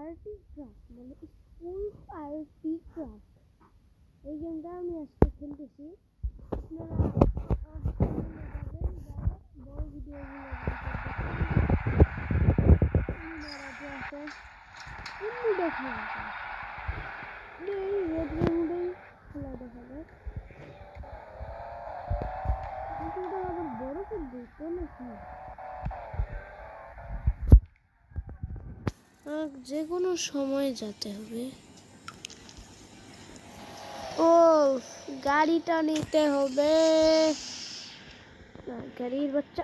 Party craft মানে school party craft এই গেমটা আমি আজকে খেলতেছি। আপনারা বড় ভিডিওগুলো দেখা যাবে এই রেড রেমুডেই খেলা দেখা যায়। কিন্তু আবার বড় করবে তো নাকি যে কোনো সময় যেতে হবে। ও গাড়িটা নিতে হবে না, গাড়ির বাচ্চা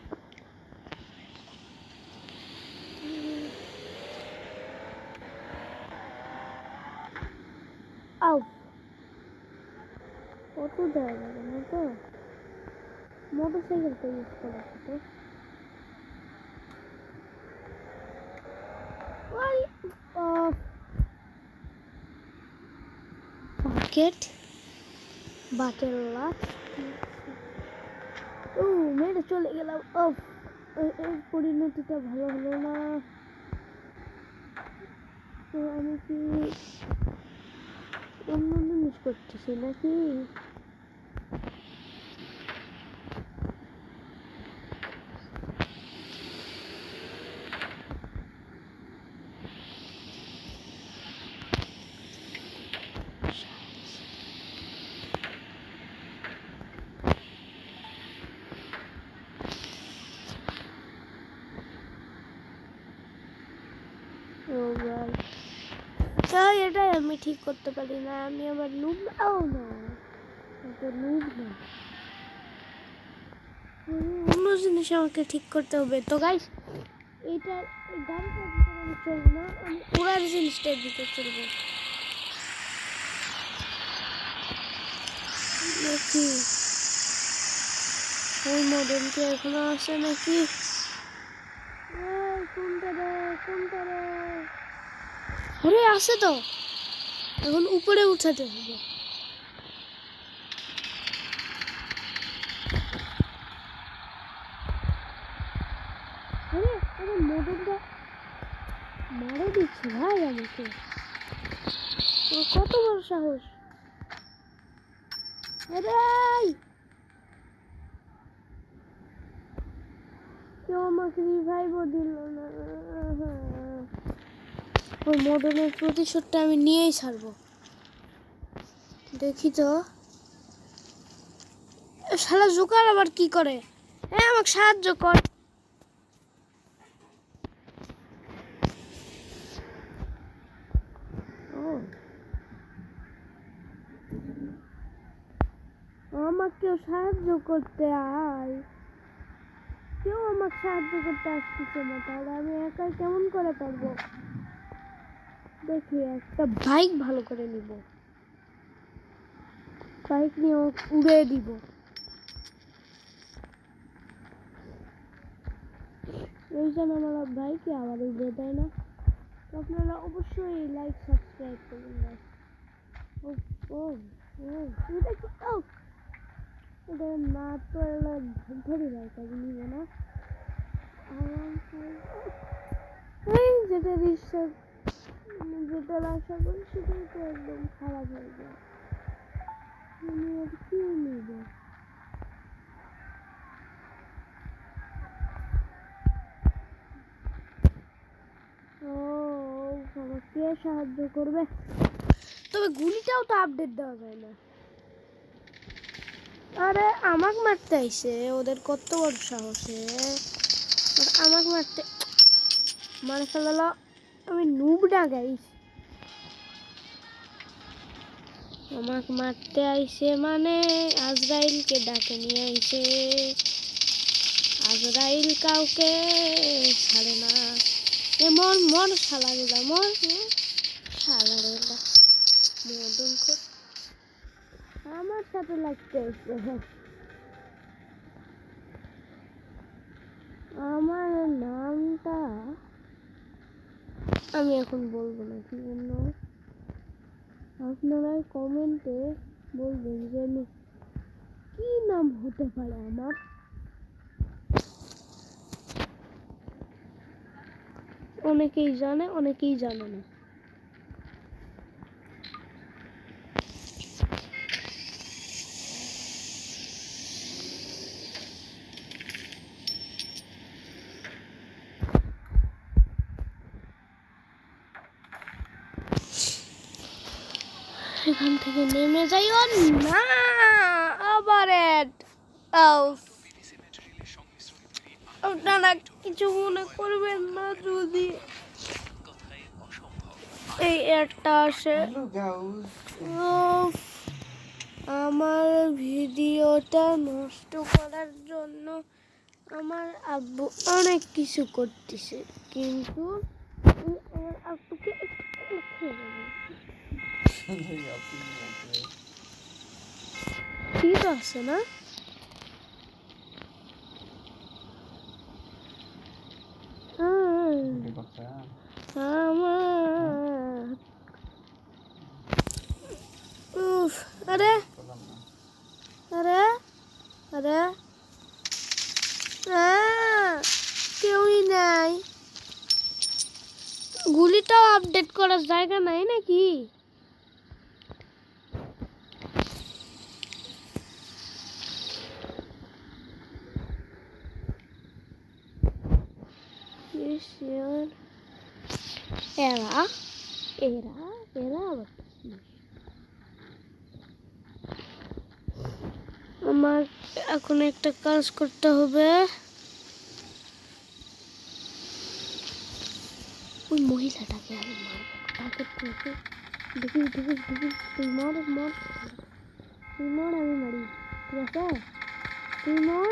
আউ অত দেওয়া যাবে না তো, মোটরসাইকেলটা ইউজ করা তো বাকেট বাটেল্লা ও মেরে চলে গেলাম। এর পরিণতিটা ভালো হলো না। তো আমি কি অন্য জিনিস করতেছি নাকি? এটাই আমি ঠিক করতে পারি না, আমি আবার নুব না, এটা নুব না, অন্য জিনিস আমাকে ঠিক করতে হবে। তো গাইস এইটা এই গাড়িটার ভিতরে আমি চলবো না, আমি উড়ার জিনিসটার ভিতরে চলবো নাকি। ওই মডেল কি এখনো আছে নাকি? কোনটা রে কোনটা রে? আরে আছে তো, এখন উপরে উঠাতে হবে। আরে মডেলটা মারে দিচ্ছে ভাই আমাকে, কত বড় সাহস! আরে কেউ আমাকে রিভাইভও দিল না। ওই মডেলের প্রতিশোধটা আমি নিয়েই ছাড়বো। দেখি তো শালা জোকার আবার কি করে? আমাকে সাহায্য কর। আমাকে সাহায্য করতে আয়, কেউ আমাকে সাহায্য করতে আসতেছে না, তাহলে আমি একাই কেমন করে পারবো? দেখি একটা বাইক ভালো করে নিব, বাইক নিয়ে উড়ে দিব। এই জন্য আমার বাইকে আবার উড়ে দেয় না। আপনারা অবশ্যই লাইক সাবস্ক্রাইব করুন। এটা কি এটা না তো ধরি বাইক আমি নিব না। এই যেটা রিসার্চ যেটা আশা করি সেটাই তো একদম খারাপ হয়ে যায়। আমি আর কি নিব? আমাকে সাহায্য করবে, তবে গুলিটাও তো আপডেট দেওয়া যায় না। আরে আমাকে মারতে আইছে, ওদের কত বড় সাহসে আমাকে মারতে মারে ফেলালো। আমি নুব না গাইস, আমাকে মারতে আইছে মানে আজরাইলকে ডাকে নিয়ে আইছে। আজরাইল কাউকে ছাড়ে না। মর মর শালারেরা মর, শালারেরা মদন খোর আমার সাথে লাগতে আইছে। আমার নামটা আমি এখন বলবো না, কি জন্য আপনারা কমেন্টে বলবেন যে আমি কি নাম হতে পারে আমার। অনেকেই জানে অনেকেই জানে না। এখান থেকে নেমে যাই। ও না, আবার অ্যাড। আপনারা কিছু মনে করবেন না যদি এই অ্যাডটা আসে। উফ, আমার ভিডিওটা নষ্ট করার জন্য আমার আব্বু অনেক কিছু করতেছে, কিন্তু আমার আব্বুকে একটু ঠিক আছে না? উফ, আরে আরে আরে কেউই নাই। গুলিটাও আপডেট করার জায়গা নাই নাকি? এরা এরা এরা আবার কি? আমার এখন একটা কাজ করতে হবে। ওই মহিলাটাকে আমি মারবো। তাকে দেখি তুই মর, আমি মারি। ঠিক আছে, তুই মর।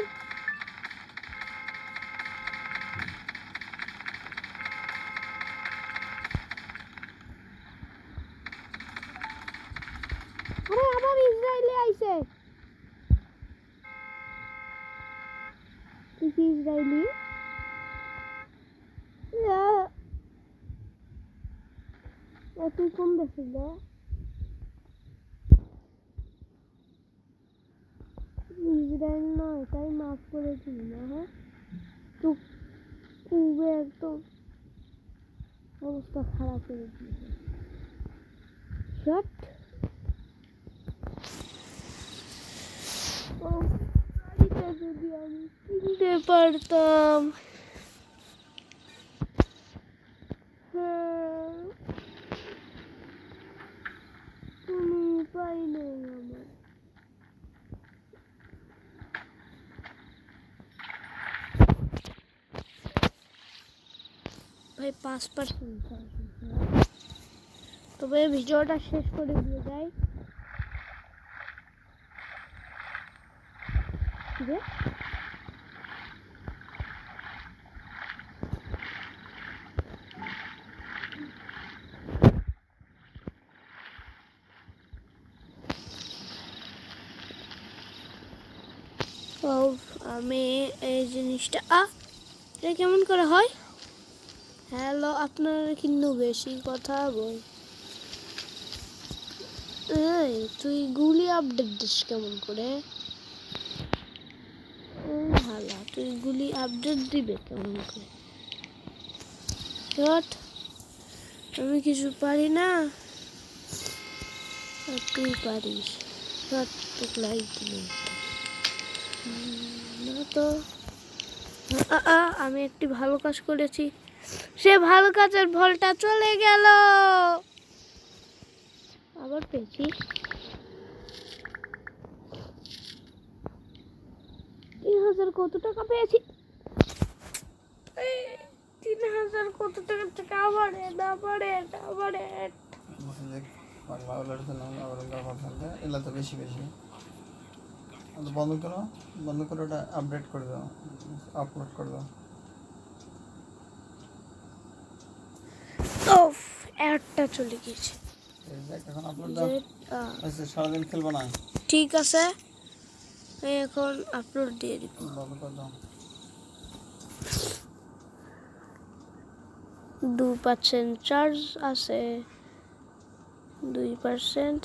আরে আবার ইসরায়েলে আইছে। তুই কি ইসরায়েলি? তুই কোন দেশের রে? ইসরায়েল নয়, তাই মাফ করে দিই না। হ্যাঁ, চুপ পুবে একদম অবস্থা খারাপ করে দিয়েছে। যদি আমি কিনতে পারতাম। কোনো উপায় নেই আমার। ভাই 5%, তবে ভিডিওটা শেষ করে দিয়ে যাই। আমি এই জিনিসটা এটা কেমন করে হয়? হ্যালো, আপনারা কিন্তু বেশি কথা বল। এই তুই গুলি আপডেট দিস কেমন করে? হালা, তুই গুলি আপডেট দিবে কেমন করে? আমি কিছু পারি না, আর তুই পারিস। তোকে লাইক দিবি না তো? আমি একটি ভালো কাজ করেছি, সে ভালো কাজের ফলটা চলে গেল। আবার পেয়েছি 3000। কত টাকা পেয়েছি? 3000 কত টাকা থেকে আবার এগুলো তো বেশি বন্ধ করে ওটা আপডেট করে দাও, আপলোড করে দাও। অ্যাডটা চলে গেছে। এখন আপলোড দাও। আচ্ছা, সারাদিন খেলবো না? ঠিক আছে, এখন আপলোড দিয়ে দিব। বন্ধ করে দাও। 2% চার্জ আছে, 2%।